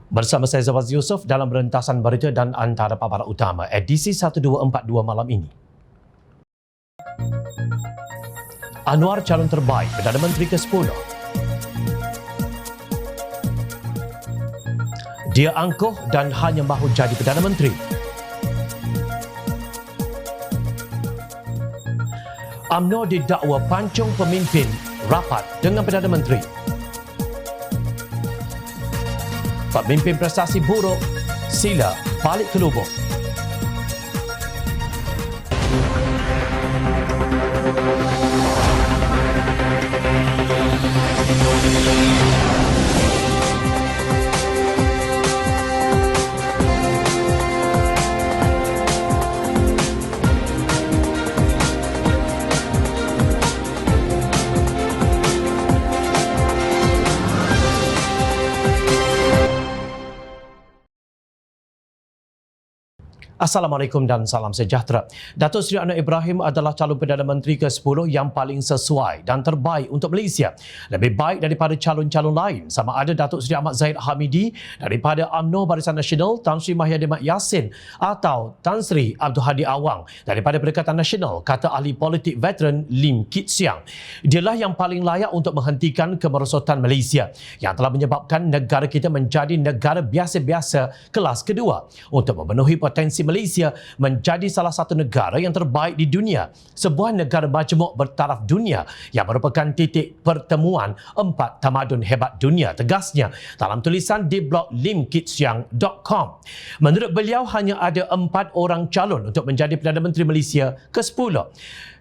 Bersama saya Zawaz Yusof dalam rentasan berita dan antara paparan utama edisi 1242 malam ini. Anwar calon terbaik Perdana Menteri ke-10. Dia angkuh dan hanya mahu jadi Perdana Menteri. UMNO didakwa pancung pemimpin rapat dengan Perdana Menteri. Pemimpin prestasi buruk sila balik ke lubuk. Assalamualaikum dan salam sejahtera. Datuk Seri Anwar Ibrahim adalah calon Perdana Menteri ke-10 yang paling sesuai dan terbaik untuk Malaysia. Lebih baik daripada calon-calon lain, sama ada Datuk Seri Ahmad Zahid Hamidi daripada UMNO Barisan Nasional, Tan Sri Mahyadin Mat Yassin atau Tan Sri Abdul Hadi Awang daripada Perikatan Nasional, kata ahli politik veteran Lim Kit Siang. Dialah yang paling layak untuk menghentikan kemerosotan Malaysia yang telah menyebabkan negara kita menjadi negara biasa-biasa kelas kedua untuk memenuhi potensi Malaysia menjadi salah satu negara yang terbaik di dunia, sebuah negara majmuk bertaraf dunia yang merupakan titik pertemuan empat tamadun hebat dunia, tegasnya dalam tulisan di blog limkitsiang.com. Menurut beliau, hanya ada 4 orang calon untuk menjadi Perdana Menteri Malaysia ke-10.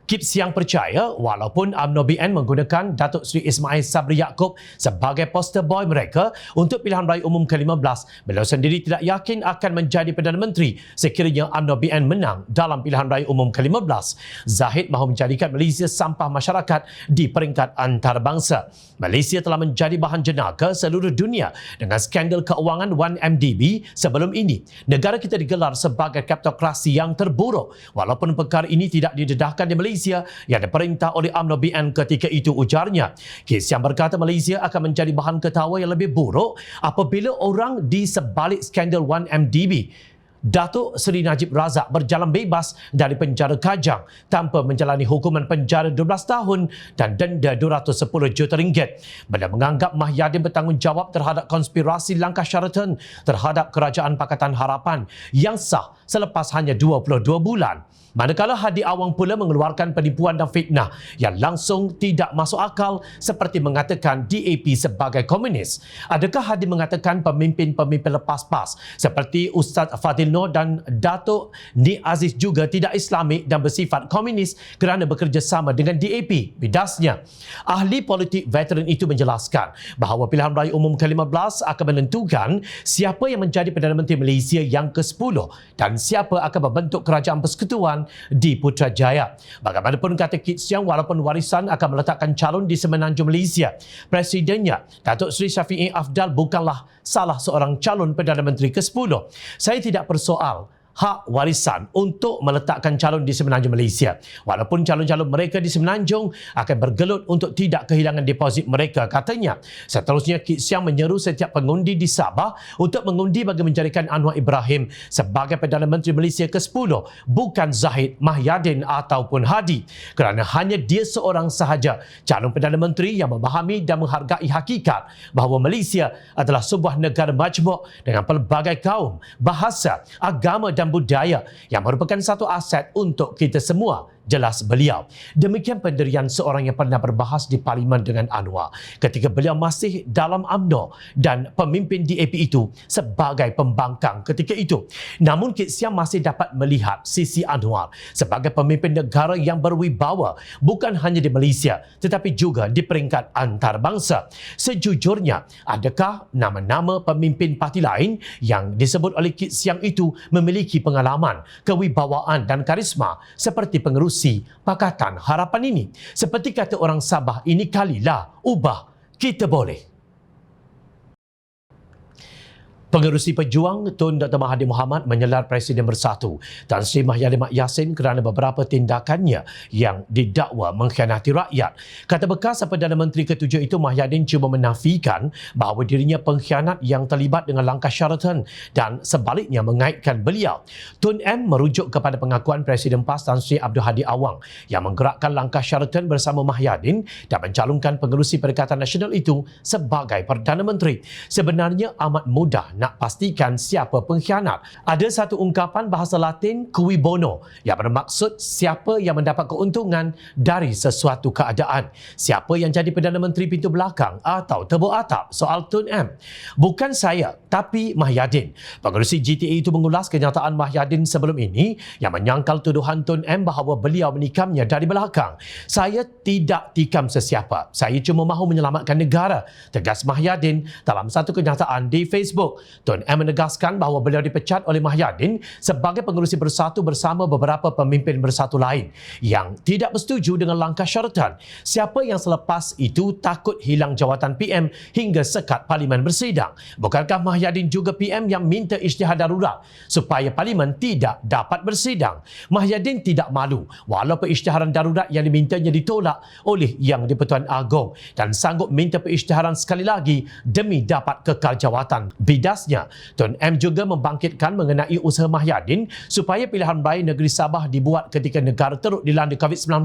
Kit Siang percaya walaupun UMNO BN menggunakan Datuk Seri Ismail Sabri Yaakob sebagai poster boy mereka untuk pilihan raya umum ke-15, beliau sendiri tidak yakin akan menjadi Perdana Menteri sekiranya UMNO BN menang dalam pilihan raya umum ke-15. Zahid mahu menjadikan Malaysia sampah masyarakat di peringkat antarabangsa. Malaysia telah menjadi bahan jenaka seluruh dunia dengan skandal keuangan 1MDB sebelum ini. Negara kita digelar sebagai kleptokrasi yang terburuk walaupun perkara ini tidak didedahkan di Malaysia yang diperintah oleh UMNO BN ketika itu, ujarnya. Kit Siang berkata Malaysia akan menjadi bahan ketawa yang lebih buruk apabila orang di sebalik skandal 1MDB Datuk Seri Najib Razak berjalan bebas dari penjara Kajang tanpa menjalani hukuman penjara 12 tahun dan denda 210 juta ringgit. Beliau menganggap Mahyadin bertanggungjawab terhadap konspirasi langkah Sheraton terhadap Kerajaan Pakatan Harapan yang sah selepas hanya 22 bulan. Manakala Hadi Awang pula mengeluarkan penipuan dan fitnah yang langsung tidak masuk akal seperti mengatakan DAP sebagai komunis. Adakah Hadi mengatakan pemimpin-pemimpin lepas PAS seperti Ustaz Fadil Noor dan Datuk Ni Aziz juga tidak Islamik dan bersifat komunis kerana bekerjasama dengan DAP? Bidasnya, ahli politik veteran itu menjelaskan bahawa pilihan raya umum ke-15 akan menentukan siapa yang menjadi Perdana Menteri Malaysia yang ke-10 dan siapa akan membentuk kerajaan persekutuan di Putrajaya. Bagaimanapun, kata Kit Siang, walaupun warisan akan meletakkan calon di semenanjung Malaysia, Presidennya Datuk Seri Syafiee Afdal bukanlah salah seorang calon Perdana Menteri ke-10. Saya tidak persoal hak warisan untuk meletakkan calon di semenanjung Malaysia. Walaupun calon-calon mereka di semenanjung akan bergelut untuk tidak kehilangan deposit mereka, katanya. Seterusnya, Kit Siang menyeru setiap pengundi di Sabah untuk mengundi bagi menjadikan Anwar Ibrahim sebagai Perdana Menteri Malaysia ke-10, bukan Zahid, Mahyadin ataupun Hadi, kerana hanya dia seorang sahaja calon Perdana Menteri yang memahami dan menghargai hakikat bahawa Malaysia adalah sebuah negara majmuk dengan pelbagai kaum, bahasa, agama dan budaya yang merupakan satu aset untuk kita semua, jelas beliau. Demikian pendirian seorang yang pernah berbahas di Parlimen dengan Anwar ketika beliau masih dalam UMNO dan pemimpin DAP itu sebagai pembangkang ketika itu. Namun Kit Siang masih dapat melihat sisi Anwar sebagai pemimpin negara yang berwibawa bukan hanya di Malaysia tetapi juga di peringkat antarabangsa. Sejujurnya, adakah nama-nama pemimpin parti lain yang disebut oleh Kit Siang itu memiliki pengalaman, kewibawaan dan karisma seperti pengerusi Pakatan Harapan ini? Seperti kata orang Sabah, ini kalilah ubah kita boleh. Pengerusi Pejuang Tun Dr. Mahathir Mohamad menyelar Presiden Bersatu Tan Sri Mahyadin Mat Yassin kerana beberapa tindakannya yang didakwa mengkhianati rakyat. Kata bekas Perdana Menteri ke-7 itu, Mahyadin cuba menafikan bahawa dirinya pengkhianat yang terlibat dengan langkah Sheraton dan sebaliknya mengaitkan beliau. Tun M merujuk kepada pengakuan Presiden PAS Tan Sri Abdul Hadi Awang yang menggerakkan langkah Sheraton bersama Mahyadin dan mencalonkan pengerusi Perikatan Nasional itu sebagai Perdana Menteri. Sebenarnya amat mudah nak pastikan siapa pengkhianat. Ada satu ungkapan bahasa Latin cui bono yang bermaksud siapa yang mendapat keuntungan dari sesuatu keadaan. Siapa yang jadi Perdana Menteri pintu belakang atau tebuk atap, soal Tun M. Bukan saya, tapi Mahyadin. Pengerusi GTA itu mengulas kenyataan Mahyadin sebelum ini yang menyangkal tuduhan Tun M bahawa beliau menikamnya dari belakang. Saya tidak tikam sesiapa. Saya cuma mahu menyelamatkan negara, tegas Mahyadin dalam satu kenyataan di Facebook. Tun M menegaskan bahawa beliau dipecat oleh Mahyadin sebagai pengerusi Bersatu bersama beberapa pemimpin Bersatu lain yang tidak bersetuju dengan langkah Sheraton. Siapa yang selepas itu takut hilang jawatan PM hingga sekat Parlimen bersidang? Bukankah Mahyadin juga PM yang minta isytihar darurat supaya Parlimen tidak dapat bersidang? Mahyadin tidak malu walaupun isytiharan darurat yang dimintanya ditolak oleh Yang di-Pertuan Agong dan sanggup minta perisytiharan sekali lagi demi dapat kekal jawatan. Bidasnya, Tun M juga membangkitkan mengenai usaha Mahyadin supaya pilihan raya negeri Sabah dibuat ketika negara teruk dilanda COVID-19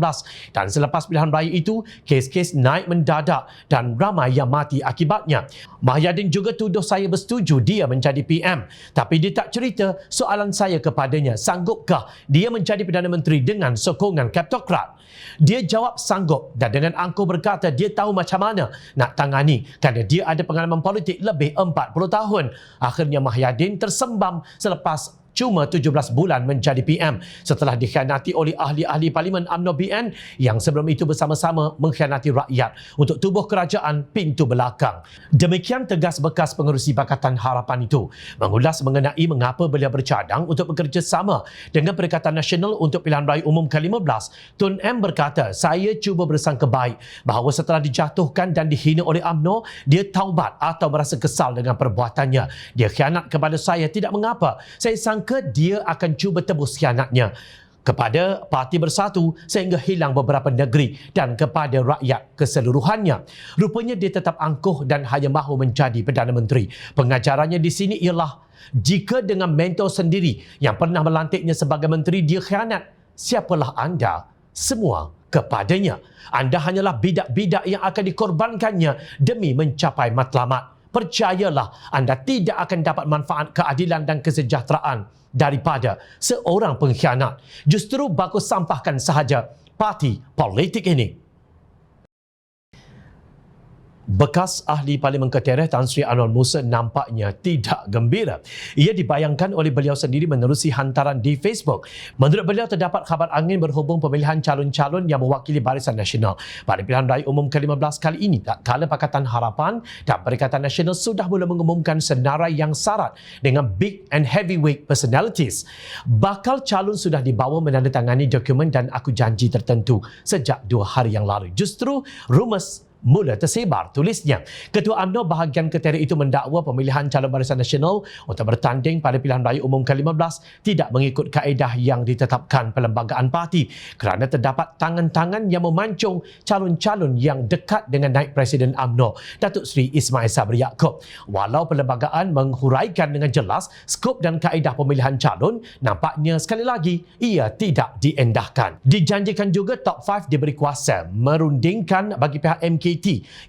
dan selepas pilihan raya itu, kes-kes naik mendadak dan ramai yang mati akibatnya. Mahyadin juga tuduh saya bersetuju dia menjadi PM, tapi dia tak cerita soalan saya kepadanya, sanggupkah dia menjadi Perdana Menteri dengan sokongan kleptokrat? Dia jawab sanggup dan dengan angkuh berkata dia tahu macam mana nak tangani kerana dia ada pengalaman politik lebih 40 tahun. Akhirnya Mahyadin tersembam selepas cuma 17 bulan menjadi PM setelah dikhianati oleh ahli-ahli Parlimen UMNO BN yang sebelum itu bersama-sama mengkhianati rakyat untuk tubuh kerajaan pintu belakang. Demikian tegas bekas pengerusi Pakatan Harapan itu mengulas mengenai mengapa beliau bercadang untuk bekerjasama dengan Perikatan Nasional untuk pilihan raya umum ke-15. Tun M berkata, saya cuba bersangka baik bahawa setelah dijatuhkan dan dihina oleh UMNO, dia taubat atau merasa kesal dengan perbuatannya. Dia khianat kepada saya, tidak mengapa. Saya sangka dia akan cuba tebus khianatnya kepada Parti Bersatu sehingga hilang beberapa negeri dan kepada rakyat keseluruhannya. Rupanya dia tetap angkuh dan hanya mahu menjadi Perdana Menteri. Pengajarannya di sini ialah jika dengan mentor sendiri yang pernah melantiknya sebagai menteri dia khianat, siapalah anda semua kepadanya? Anda hanyalah bidak-bidak yang akan dikorbankannya demi mencapai matlamat. Percayalah, anda tidak akan dapat manfaat keadilan dan kesejahteraan daripada seorang pengkhianat. Justru bagus sampahkan sahaja parti politik ini. Bekas ahli Parlimen Ketereh Tan Sri Anwar Musa nampaknya tidak gembira. Ia dibayangkan oleh beliau sendiri menerusi hantaran di Facebook. Menurut beliau, terdapat khabar angin berhubung pemilihan calon-calon yang mewakili Barisan Nasional pada pilihan raya umum ke-15 kali ini, tak kala Pakatan Harapan dan Perikatan Nasional sudah mula mengumumkan senarai yang syarat dengan big and heavyweight personalities. Bakal calon sudah dibawa menandatangani dokumen dan aku janji tertentu sejak 2 hari yang lalu. Justru rumus mula tersebar, tulisnya. Ketua UMNO bahagian Ketereh itu mendakwa pemilihan calon Barisan Nasional untuk bertanding pada pilihan raya umum ke-15 tidak mengikut kaedah yang ditetapkan Perlembagaan Parti kerana terdapat tangan-tangan yang memancung calon-calon yang dekat dengan naib Presiden UMNO, Datuk Seri Ismail Sabri Yaakob. Walau Perlembagaan menghuraikan dengan jelas skop dan kaedah pemilihan calon, nampaknya sekali lagi ia tidak diendahkan. Dijanjikan juga Top 5 diberi kuasa merundingkan bagi pihak MK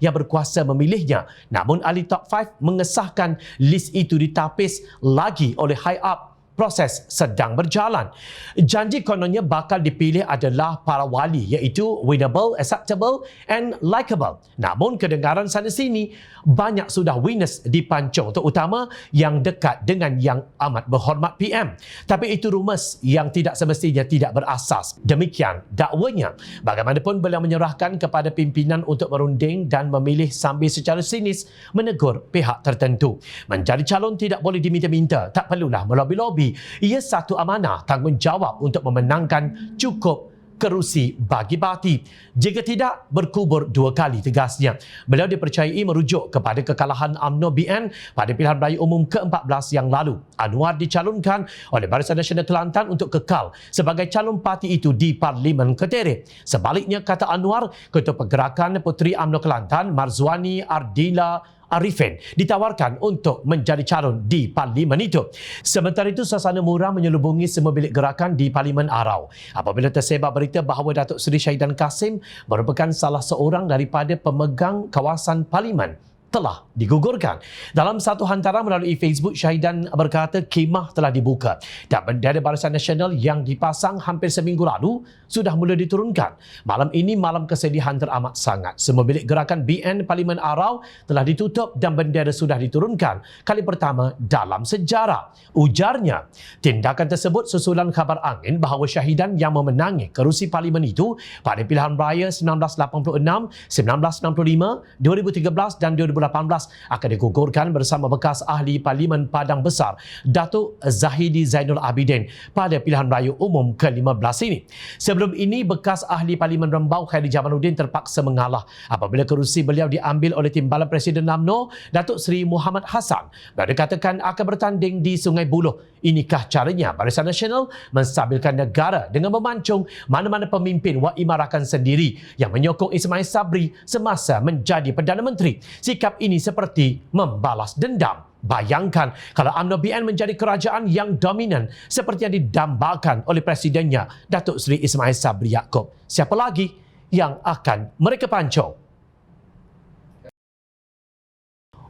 yang berkuasa memilihnya. Namun ahli Top 5 mengesahkan list itu ditapis lagi oleh high up. Proses sedang berjalan. Janji kononnya bakal dipilih adalah para wali iaitu winnable, acceptable and likable. Namun kedengaran sana sini banyak sudah winners dipancung, terutama yang dekat dengan yang amat berhormat PM. Tapi itu rumus yang tidak semestinya tidak berasas. Demikian dakwanya. Bagaimanapun beliau menyerahkan kepada pimpinan untuk merunding dan memilih sambil secara sinis menegur pihak tertentu. Menjadi calon tidak boleh diminta-minta, tak perlulah melobi-lobi. Ia satu amanah tanggungjawab untuk memenangkan cukup kerusi bagi parti. Jika tidak, berkubur 2 kali, tegasnya. Beliau dipercayai merujuk kepada kekalahan UMNO BN pada pilihan raya umum ke-14 yang lalu. Anwar dicalonkan oleh Barisan Nasional Kelantan untuk kekal sebagai calon parti itu di Parlimen Ketere. Sebaliknya, kata Anwar, Ketua Pergerakan Puteri UMNO Kelantan, Marzwani Ardila Arifin, ditawarkan untuk menjadi calon di Parlimen itu. Sementara itu, suasana muram menyelubungi semua bilik gerakan di Parlimen Arau apabila tersebar berita bahawa Datuk Seri Syahidan Kasim merupakan salah seorang daripada pemegang kawasan Parlimen telah digugurkan. Dalam satu hantaran melalui Facebook, Syahidan berkata khemah telah dibuka dan bendera Barisan Nasional yang dipasang hampir seminggu lalu sudah mula diturunkan. Malam ini malam kesedihan teramat sangat. Semua bilik gerakan BN Parlimen Arau telah ditutup dan bendera sudah diturunkan kali pertama dalam sejarah. Ujarnya, tindakan tersebut susulan khabar angin bahawa Syahidan yang memenangi kerusi Parlimen itu pada pilihan raya 1986, 1965, 2013 dan 2018 akan digugurkan bersama bekas ahli Parlimen Padang Besar Datuk Zahidi Zainul Abidin pada pilihan raya umum ke-15 ini. Sebelum ini, bekas ahli Parlimen Rembau Khairi Jamaluddin terpaksa mengalah apabila kerusi beliau diambil oleh Timbalan Presiden UMNO Datuk Seri Muhammad Hassan. Beliau dikatakan akan bertanding di Sungai Buloh. Inikah caranya Barisan Nasional menstabilkan negara dengan memancung mana-mana pemimpin Wak Imarakan sendiri yang menyokong Ismail Sabri semasa menjadi Perdana Menteri. Sikap ini seperti membalas dendam. Bayangkan kalau UMNO BN menjadi kerajaan yang dominan seperti yang didambakan oleh presidennya Datuk Seri Ismail Sabri Yaakob. Siapa lagi yang akan mereka pancung?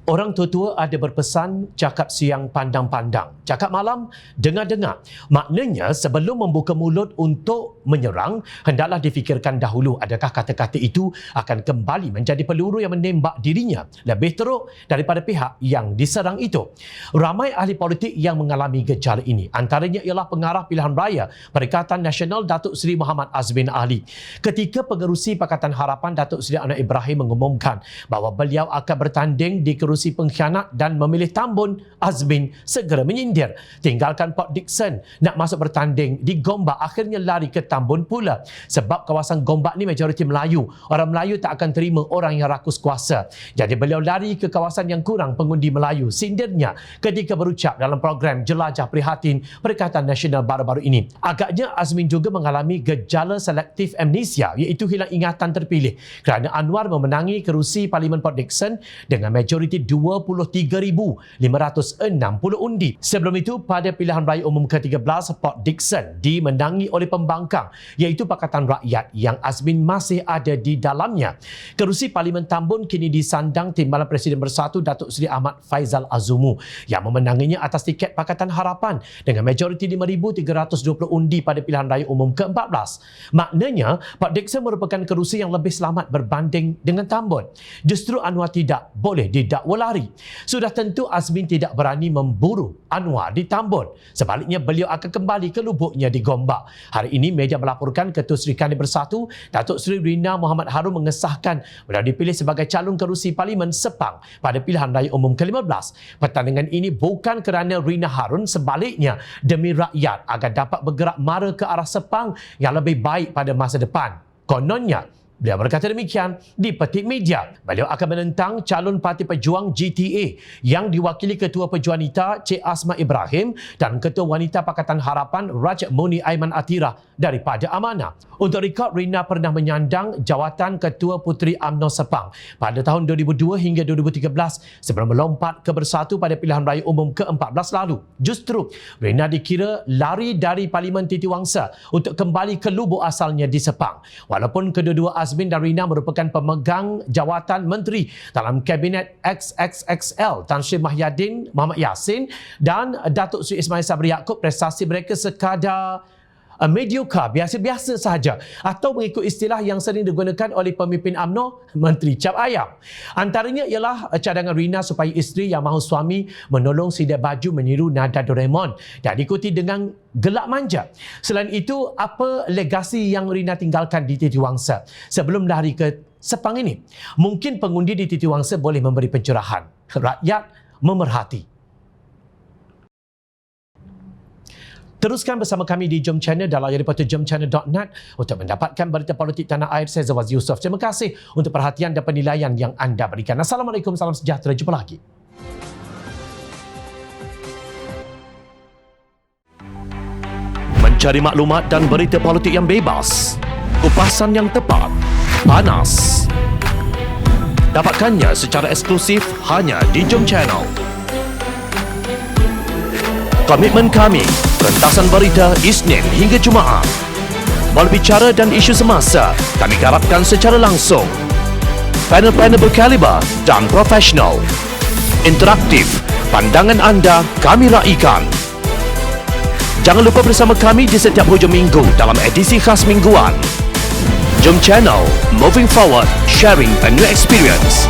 Orang tua-tua ada berpesan, cakap siang pandang-pandang, cakap malam dengar-dengar. Maknanya sebelum membuka mulut untuk menyerang, hendaklah difikirkan dahulu adakah kata-kata itu akan kembali menjadi peluru yang menembak dirinya lebih teruk daripada pihak yang diserang itu. Ramai ahli politik yang mengalami gejala ini. Antaranya ialah pengarah pilihan raya Perikatan Nasional Datuk Seri Muhammad Azmin Ali. Ketika pengerusi Pakatan Harapan Datuk Seri Anwar Ibrahim mengumumkan bahawa beliau akan bertanding di kerusi pengkhianat dan memilih Tambun, Azmin segera menyindir. Tinggalkan Port Dickson, nak masuk bertanding di Gombak, akhirnya lari ke Tambun pula. Sebab kawasan Gombak ni majoriti Melayu. Orang Melayu tak akan terima orang yang rakus kuasa. Jadi beliau lari ke kawasan yang kurang pengundi Melayu. Sindirnya ketika berucap dalam program Jelajah Prihatin Perikatan Nasional baru-baru ini. Agaknya Azmin juga mengalami gejala selektif amnesia, iaitu hilang ingatan terpilih kerana Anwar memenangi kerusi Parlimen Port Dickson dengan majoriti 23,560 undi. Sebelum itu, pada pilihan raya umum ke-13, Port Dickson dimenangi oleh pembangkang iaitu Pakatan Rakyat yang Azmin masih ada di dalamnya. Kerusi Parlimen Tambun kini disandang Timbalan Presiden Bersatu Datuk Seri Ahmad Faizal Azumu yang memenanginya atas tiket Pakatan Harapan dengan majoriti 5,320 undi pada pilihan raya umum ke-14. Maknanya, Port Dickson merupakan kerusi yang lebih selamat berbanding dengan Tambun. Justru Anwar tidak boleh didakwa lari. Sudah tentu Azmin tidak berani memburu Anwar di Tambun. Sebaliknya, beliau akan kembali ke lubuknya di Gombak. Hari ini, media melaporkan Ketua Serikandi Bersatu Datuk Seri Rina Muhammad Harun mengesahkan beliau dipilih sebagai calon kerusi Parlimen Sepang pada pilihan raya umum ke-15. Pertandingan ini bukan kerana Rina Harun, sebaliknya demi rakyat agar dapat bergerak mara ke arah Sepang yang lebih baik pada masa depan. Kononnya, beliau berkata demikian di Petik Media. Beliau akan menentang calon Parti Pejuang GTA yang diwakili Ketua Pejuanita Cik Asma Ibrahim dan Ketua Wanita Pakatan Harapan Raj Muni Aiman Atira daripada Amanah. Untuk rekod, Rina pernah menyandang jawatan Ketua Puteri UMNO Sepang pada tahun 2002 hingga 2013 sebelum melompat ke Bersatu pada pilihan raya umum ke-14 lalu. Justru, Rina dikira lari dari Parlimen Titiwangsa untuk kembali ke lubuk asalnya di Sepang. Walaupun kedua-dua Azmin dan Rina merupakan pemegang jawatan menteri dalam Kabinet XXXL Tan Sri Mahyadin Muhammad Yassin dan Datuk Seri Ismail Sabri Yaakob, prestasi mereka sekadar mediocre, biasa-biasa sahaja, atau mengikut istilah yang sering digunakan oleh pemimpin UMNO, Menteri Cap Ayam. Antaranya ialah cadangan Rina supaya isteri yang mahu suami menolong sedia baju meniru nada Doraemon dan diikuti dengan gelak manja. Selain itu, apa legasi yang Rina tinggalkan di Titiwangsa sebelum lari ke Sepang ini? Mungkin pengundi di Titiwangsa boleh memberi pencerahan. Rakyat memerhati. Teruskan bersama kami di Jom Channel dan layar reporter jomchannel.net untuk mendapatkan berita politik tanah air. Saya Zawaz Yusof. Terima kasih untuk perhatian dan penilaian yang anda berikan. Assalamualaikum, salam sejahtera. Jumpa lagi. Mencari maklumat dan berita politik yang bebas, kupasan yang tepat, panas. Dapatkannya secara eksklusif hanya di Jom Channel. Komitmen kami, rentasan berita Isnin hingga Jumaat. Berbicara dan isu semasa, kami garapkan secara langsung. Panel-panel berkaliber dan profesional. Interaktif, pandangan anda kami raikan. Jangan lupa bersama kami di setiap hujung minggu dalam edisi khas mingguan. Jom Channel, moving forward, sharing a new experience.